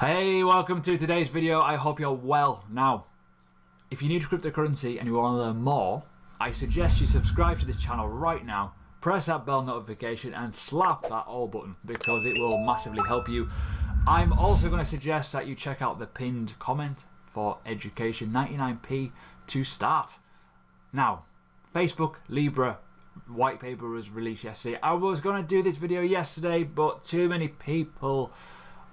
Hey, welcome to today's video. I hope you're well. Now, if you're new to cryptocurrency and you want to learn more, I suggest you subscribe to this channel right now, press that bell notification and slap that all button because it will massively help you. I'm also going to suggest that you check out the pinned comment for education, 99p to start. Now, Facebook Libra white paper was released yesterday. I was going to do this video yesterday, but too many people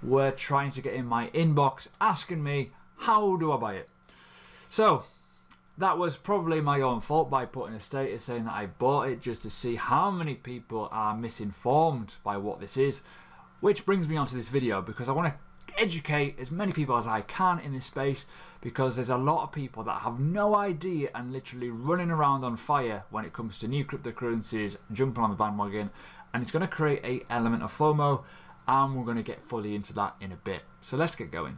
were trying to get in my inbox asking me, how do I buy it? So that was probably my own fault by putting a status saying that I bought it, just to see how many people are misinformed by what this is. Which brings me on to this video because I want to educate as many people as I can in this space, because there's a lot of people that have no idea and literally running around on fire when it comes to new cryptocurrencies, jumping on the bandwagon, and it's going to create an element of FOMO. And we're going to get fully into that in a bit. So let's get going.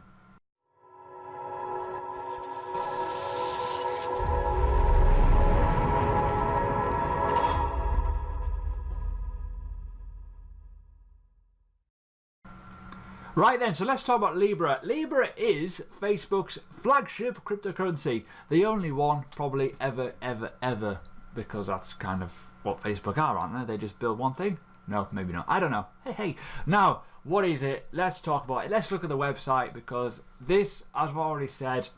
Right then, so let's talk about Libra. Libra is Facebook's flagship cryptocurrency. The only one probably ever, because that's kind of what Facebook are, aren't they? They just build one thing. No, maybe not. I don't know. Hey. Now, what is it? Let's talk about it. Let's look at the website, because this, as I've already said,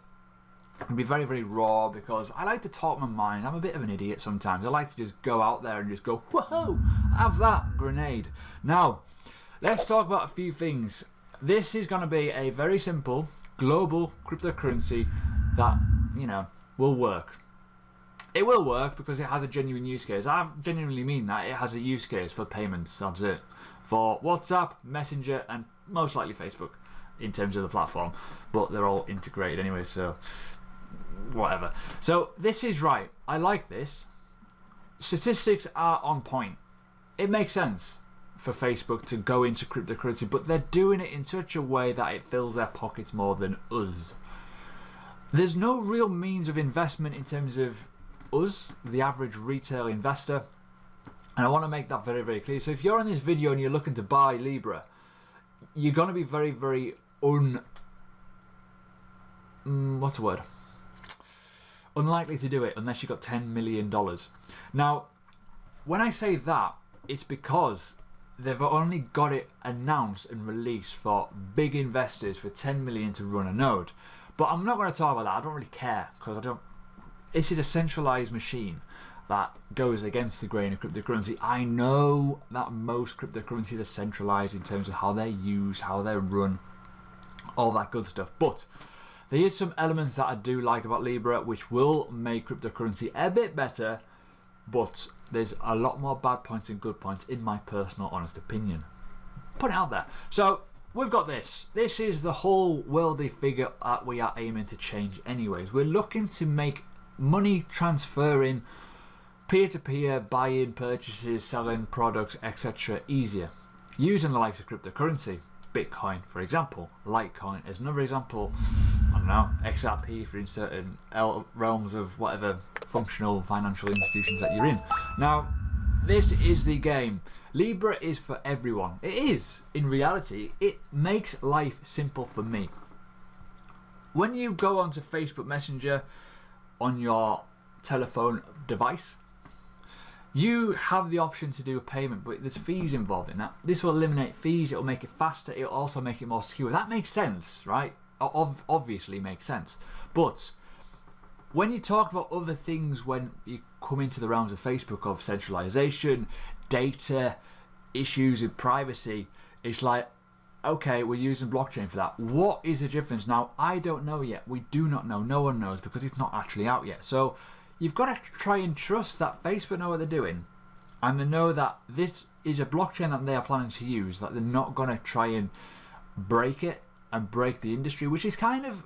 can be very, very raw, because I like to talk my mind. I'm a bit of an idiot sometimes. I like to just go out there and just go, whoa, have that grenade. Now, let's talk about a few things. This is going to be a very simple global cryptocurrency that, will work. It will work because it has a genuine use case. I genuinely mean that. It has a use case for payments, that's it. For WhatsApp, Messenger, and most likely Facebook in terms of the platform. But they're all integrated anyway, so whatever. So this is right. I like this. Statistics are on point. It makes sense for Facebook to go into cryptocurrency, but they're doing it in such a way that it fills their pockets more than us. There's no real means of investment in terms of us, the average retail investor, and I want to make that very, very clear. So if you're on this video and you're looking to buy Libra, you're going to be very, very unlikely to do it unless you've got $10 million. Now, when I say that, it's because they've only got it announced and released for big investors for $10 million to run a node. But I'm not going to talk about that. I don't really care, because this is a centralized machine that goes against the grain of cryptocurrency. I know that most cryptocurrencies are centralized in terms of how they're used, how they're run, all that good stuff. But there is some elements that I do like about Libra, which will make cryptocurrency a bit better. But there's a lot more bad points than good points, in my personal honest opinion. Put it out there. So we've got this. This is the whole worldly figure that we are aiming to change anyways. We're looking to make money transferring, peer-to-peer, buying, purchases, selling products, etc. easier, using the likes of cryptocurrency. Bitcoin, for example. Litecoin is another example. I don't know, XRP for in certain realms of whatever functional financial institutions that you're in. Now, this is the game. Libra is for everyone. It is, in reality. It makes life simple for me. When you go onto Facebook Messenger on your telephone device, you have the option to do a payment, but there's fees involved in that. This will eliminate fees. It will make it faster. It will also make it more secure. That makes sense, right? Obviously makes sense. But when you talk about other things, when you come into the realms of Facebook, of centralization, data, issues with privacy, it's like, okay, we're using blockchain for that. What is the difference? Now, I don't know yet. We do not know. No one knows, because it's not actually out yet. So you've got to try and trust that Facebook know what they're doing, and they know that this is a blockchain that they are planning to use, that they're not going to try and break it and break the industry, which is kind of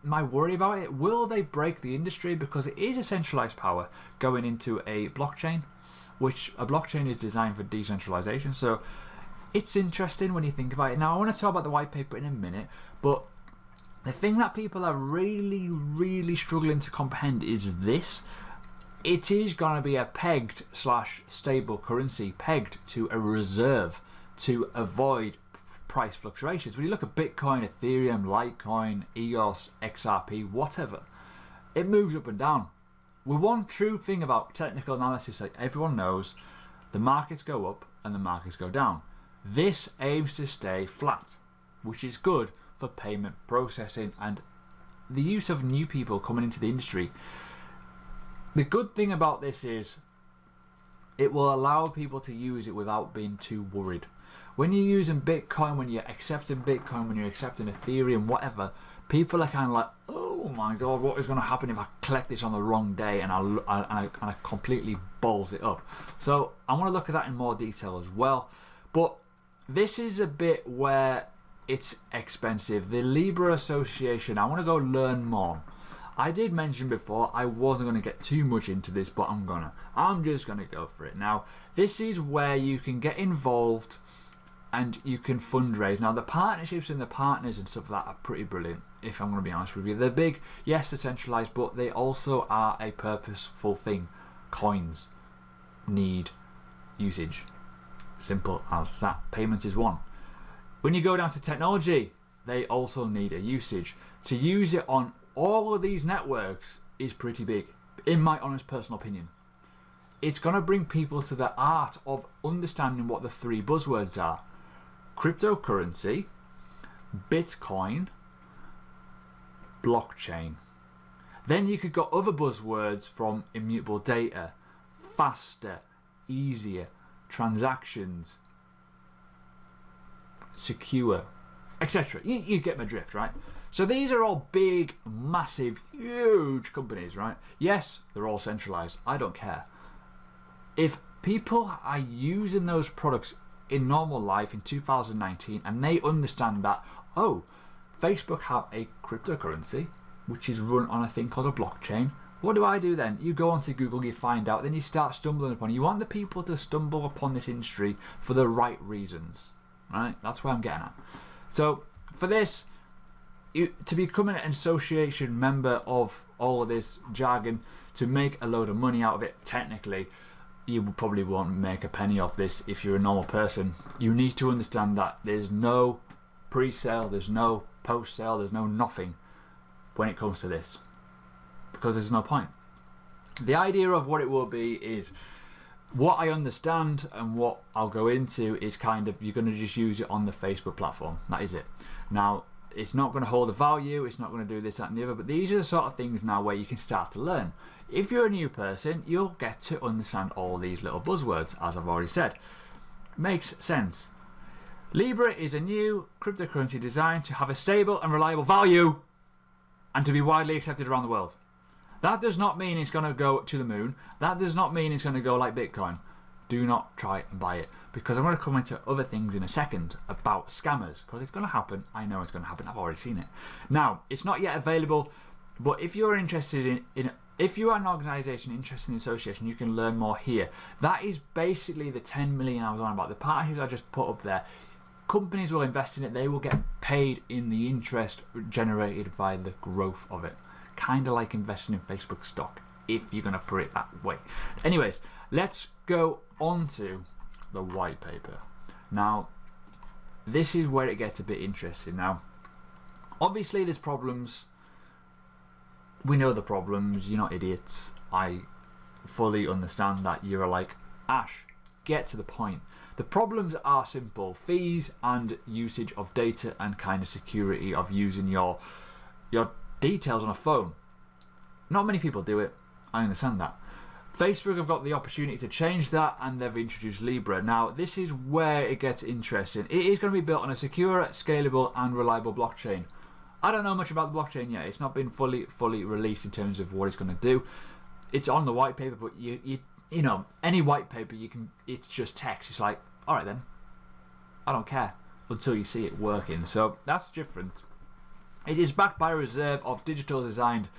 my worry about it. Will they break the industry? Because it is a centralized power going into a blockchain, which a blockchain is designed for decentralization. So it's interesting when you think about it. Now, I want to talk about the white paper in a minute, but the thing that people are really, really struggling to comprehend is this. It is going to be a pegged / stable currency, pegged to a reserve to avoid price fluctuations. When you look at Bitcoin, Ethereum, Litecoin, EOS, XRP, whatever, it moves up and down. With one true thing about technical analysis that everyone knows, the markets go up and the markets go down. This aims to stay flat, which is good for payment processing and the use of new people coming into the industry. The good thing about this is it will allow people to use it without being too worried. When you're using Bitcoin, when you're accepting Bitcoin, when you're accepting Ethereum, whatever, people are kind of like, oh my god, what is going to happen if I collect this on the wrong day and I completely balls it up? So I want to look at that in more detail as well. But this is a bit where it's expensive. The Libra Association, I want to go learn more. I did mention before I wasn't going to get too much into this, but I'm just going to go for it. Now, this is where you can get involved and you can fundraise. Now, the partnerships and the partners and stuff like that are pretty brilliant, if I'm going to be honest with you. They're big, yes, they're centralized, but they also are a purposeful thing. Coins need usage. Simple as that. Payment is one. When you go down to technology, they also need a usage. To use it on all of these networks is pretty big, in my honest personal opinion. It's going to bring people to the art of understanding what the three buzzwords are: cryptocurrency, Bitcoin, blockchain. Then you could got other buzzwords from immutable data, faster, easier, transactions, secure, etc. You get my drift, right? So these are all big, massive, huge companies, right? Yes, they're all centralized. I don't care. If people are using those products in normal life in 2019 and they understand that, oh, Facebook have a cryptocurrency which is run on a thing called a blockchain, what do I do then? You go onto Google, you find out, then you start stumbling upon it. You want the people to stumble upon this industry for the right reasons, right? That's what I'm getting at. So for this, to become an association member of all of this jargon, to make a load of money out of it, technically, you probably won't make a penny off this if you're a normal person. You need to understand that there's no pre-sale, there's no post-sale, there's no nothing when it comes to this, because there's no point. The idea of what it will be is, what I understand and what I'll go into is kind of, you're going to just use it on the Facebook platform. That is it. Now, it's not going to hold a value, it's not going to do this, that and the other, but these are the sort of things now where you can start to learn. If you're a new person, you'll get to understand all these little buzzwords, as I've already said. Makes sense. Libra is a new cryptocurrency designed to have a stable and reliable value and to be widely accepted around the world. That does not mean it's going to go to the moon. That does not mean it's going to go like Bitcoin. Do not try and buy it, because I'm going to come into other things in a second about scammers, because it's going to happen. I know it's going to happen. I've already seen it. Now, it's not yet available, but if you're interested if you are an organisation interested in the association, you can learn more here. That is basically the 10 million I was on about. The partnerships I just put up there. Companies will invest in it. They will get paid in the interest generated by the growth of it. Kind of like investing in Facebook stock, if you're going to put it that way. Anyways, let's go on to the white paper. Now, this is where it gets a bit interesting. Now, obviously there's problems. We know the problems. You're not idiots. I fully understand that. You're like, Ash, get to the point. The problems are simple: fees and usage of data and kind of security of using your details on a phone. Not many people do it. I understand that. Facebook have got the opportunity to change that, and they've introduced Libra. Now, this is where it gets interesting. It is going to be built on a secure, scalable and reliable blockchain. I don't know much about the blockchain yet. It's not been fully released in terms of what it's going to do. It's on the white paper, but you know, any white paper, it's just text. It's like, all right then, I don't care until you see it working. So that's different. It is backed by a reserve of digital designed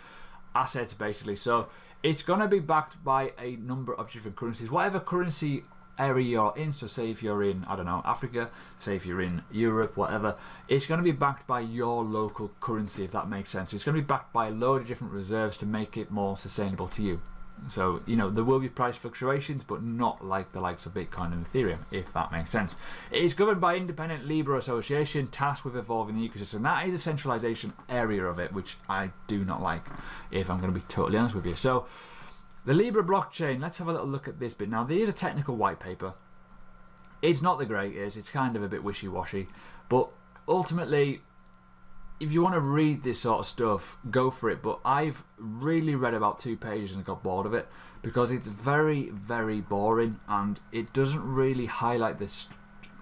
assets, basically. So it's going to be backed by a number of different currencies. Whatever currency area you're in, so say if you're in, I don't know, Africa, say if you're in Europe, whatever, it's going to be backed by your local currency, if that makes sense. So it's going to be backed by a load of different reserves to make it more sustainable to you. So, there will be price fluctuations, but not like the likes of Bitcoin and Ethereum, if that makes sense. It is governed by independent Libra association tasked with evolving the ecosystem. That is a centralization area of it, which I do not like, if I'm going to be totally honest with you. So, the Libra blockchain, let's have a little look at this bit. Now, there is a technical white paper. It's not the greatest, it's kind of a bit wishy-washy, but ultimately, if you want to read this sort of stuff, go for it. But I've really read about 2 pages and got bored of it because it's very, very boring and it doesn't really highlight the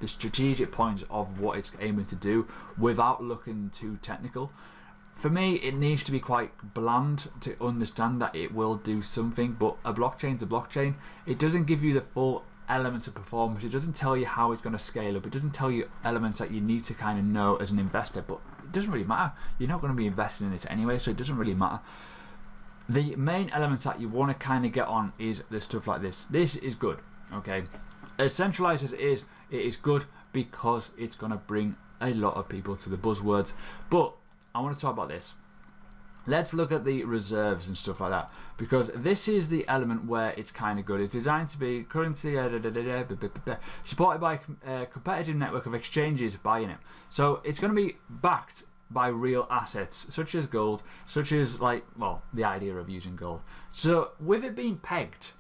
strategic points of what it's aiming to do without looking too technical. For me, it needs to be quite bland to understand that it will do something, but a blockchain's a blockchain. It doesn't give you the full elements of performance. It doesn't tell you how it's going to scale up. It doesn't tell you elements that you need to kind of know as an investor, but it doesn't really matter. You're not going to be investing in this anyway, so it doesn't really matter. The main elements that you want to kind of get on is the stuff like this. This is good, okay? As centralized as it is good because it's going to bring a lot of people to the buzzwords. But I want to talk about this. Let's look at the reserves and stuff like that, because this is the element where it's kind of good. It's designed to be currency supported by a competitive network of exchanges buying it. So it's going to be backed by real assets, such as gold, such as the idea of using gold. So with it being pegged,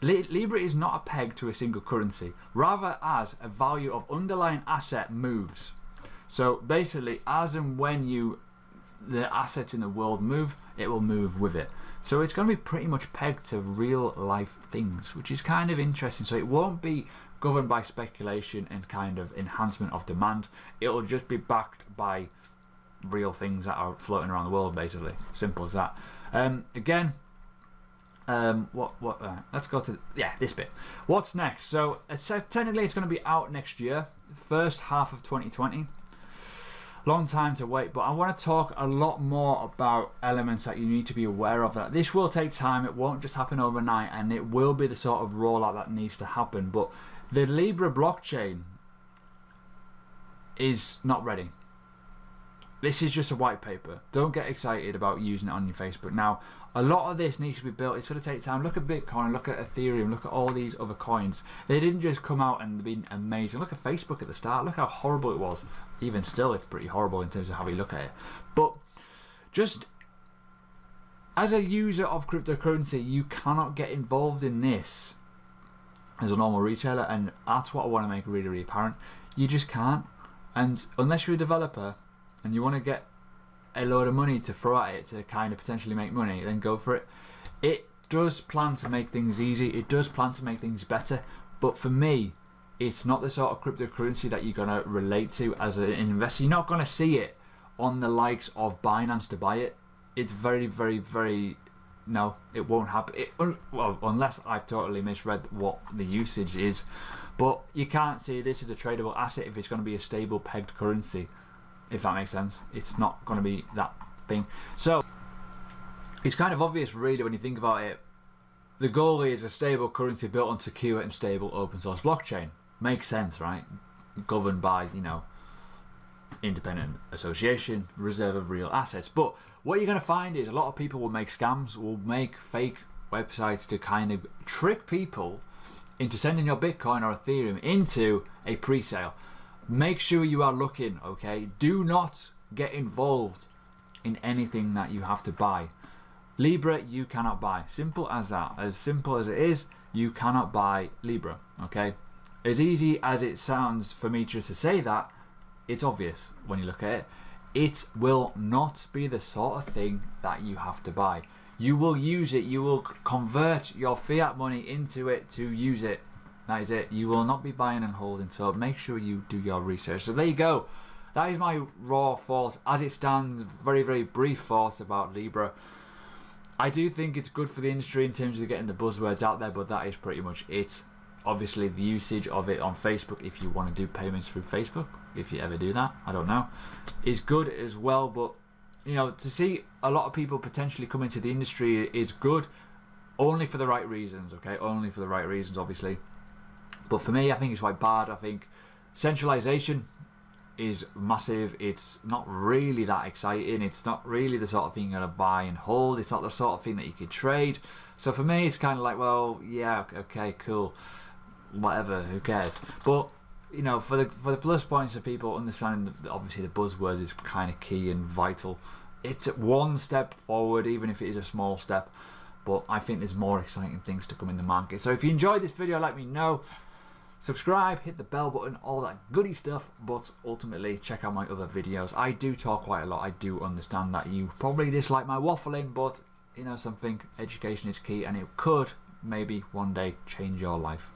Libra is not a peg to a single currency, rather as a value of underlying asset moves. So basically, as and when the assets in the world move, it will move with it. So it's going to be pretty much pegged to real life things, which is kind of interesting. So it won't be governed by speculation and kind of enhancement of demand. It'll just be backed by real things that are floating around the world, basically. Simple as that. Let's go to this bit. What's next? So technically it's going to be out next year, first half of 2020. Long time to wait, but I want to talk a lot more about elements that you need to be aware of. That this will take time, it won't just happen overnight, and it will be the sort of rollout that needs to happen. But the Libra blockchain is not ready. This is just a white paper. Don't get excited about using it on your Facebook. Now, a lot of this needs to be built. It's going to take time. Look at Bitcoin, look at Ethereum, look at all these other coins. They didn't just come out and be amazing. Look at Facebook at the start. Look how horrible it was. Even still, it's pretty horrible in terms of how we look at it. But just as a user of cryptocurrency, you cannot get involved in this as a normal retailer, and that's what I want to make really, really apparent. You just can't. And unless you're a developer and you want to get a load of money to throw at it to kind of potentially make money, then go for it. It does plan to make things easy. It does plan to make things better. But for me, it's not the sort of cryptocurrency that you're going to relate to as an investor. You're not going to see it on the likes of Binance to buy it. It's very, very, very... No, it won't happen. Well, unless I've totally misread what the usage is. But you can't see this as a tradable asset if it's going to be a stable pegged currency. If that makes sense. It's not going to be that thing. So, it's kind of obvious really when you think about it. The goal is a stable currency built on secure and stable open source blockchain. Makes sense, right? Governed by, independent association, reserve of real assets. But what you're going to find is a lot of people will make scams, will make fake websites to kind of trick people into sending your Bitcoin or Ethereum into a pre-sale. Make sure you are looking, okay? Do not get involved in anything that you have to buy. Libra, you cannot buy. Simple as that. As simple as it is, you cannot buy Libra, okay? As easy as it sounds for me just to say that, it's obvious when you look at it. It will not be the sort of thing that you have to buy. You will use it. You will convert your fiat money into it to use it. That is it. You will not be buying and holding, so make sure you do your research. So there you go. That is my raw thoughts as it stands. Very, very brief thoughts about Libra. I do think it's good for the industry in terms of getting the buzzwords out there, but that is pretty much it. Obviously, the usage of it on Facebook, if you want to do payments through Facebook, if you ever do that, I don't know, is good as well. But, to see a lot of people potentially come into the industry is good, only for the right reasons, okay? Only for the right reasons, obviously. But for me, I think it's quite bad. I think centralization is massive. It's not really that exciting. It's not really the sort of thing you're going to buy and hold. It's not the sort of thing that you could trade. So for me, it's kind of like, well, yeah, okay, cool, whatever, who cares? But you know, for the plus points of people understanding that obviously the buzzwords is kind of key and vital. It's one step forward, even if it is a small step. But I think there's more exciting things to come in the market. So if you enjoyed this video, let me know. Subscribe, hit the bell button, all that goody stuff. But ultimately, check out my other videos. I do talk quite a lot. I do understand that you probably dislike my waffling, but you know something, education is key, and it could maybe one day change your life.